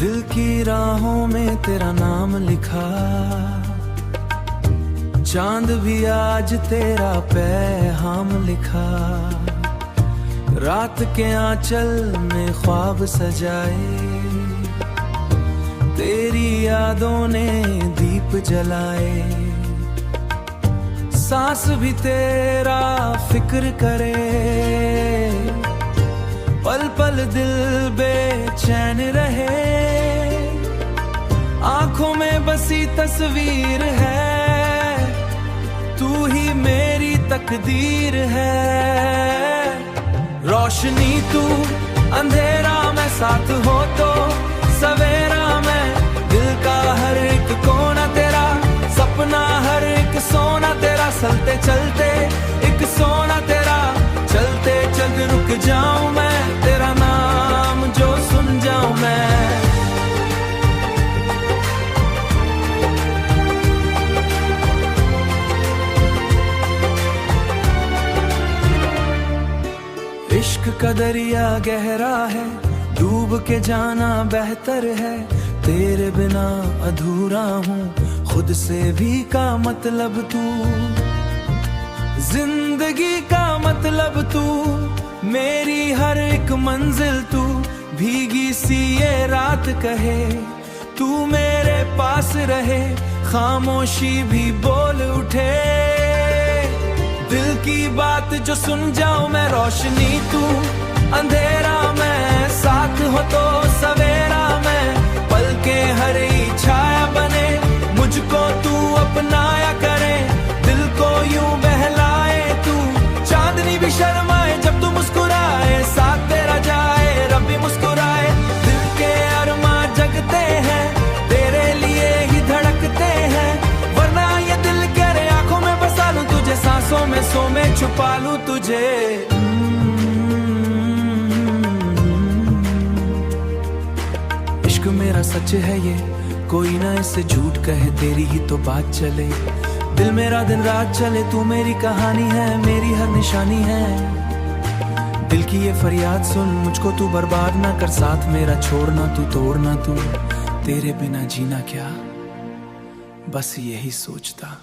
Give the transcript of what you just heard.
दिल की राहों में तेरा नाम लिखा, चांद भी आज तेरा पैगाम लिखा। रात के आंचल में ख्वाब सजाए, तेरी यादों ने दीप जलाए। सांस भी तेरा फिक्र करे, पल पल दिल बेचैन रहे। आंखों में बसी तस्वीर है, तू ही मेरी तकदीर है। रोशनी तू, अंधेरा मैं, साथ हो तो सवेरा मैं। दिल का हर एक कोना तेरा, सपना हर एक सोना तेरा। चलते चलते एक सोना तेरा, चलते चलते रुक जाऊं मैं, तेरा नाम जो सुन जाऊं मैं। इश्क का दरिया गहरा है, डूब के जाना बेहतर है। तेरे बिना अधूरा हूँ, खुद से भी का मतलब तू। जिंदगी का मतलब तू, मेरी हर एक मंजिल तू। भीगी सी ये रात कहे, तू मेरे पास रहे। खामोशी भी बोल उठे, दिल की बात जो सुन जाऊं मैं। रोशनी तू, अंधेरा मैं, साथ हो तो सवेरा मैं। पल के हर छाया बने, मुझको तू अपनाया करे। दिल को यूं बहलाए तू, चांदनी भी शर्माए जब तू मुस्कुराए। साथ तेरा जाए, रब भी मुस्कुराए। दिल के अरमा जगते हैं, तेरे लिए ही धड़कते हैं। वरना ये दिल करे आंखों में बसा लूं तुझे, सांसों में सो में छुपा लूं तुझे। इश्क मेरा सच है ये, कोई ना इसे झूठ कहे। तेरी ही तो बात चले, दिल मेरा दिन रात चले। तू मेरी कहानी है, मेरी हर निशानी है। दिल की ये फरियाद सुन, मुझको तू बर्बाद ना कर। साथ मेरा छोड़ना तू, तोड़ना तू। तेरे बिना जीना क्या, बस यही सोचता।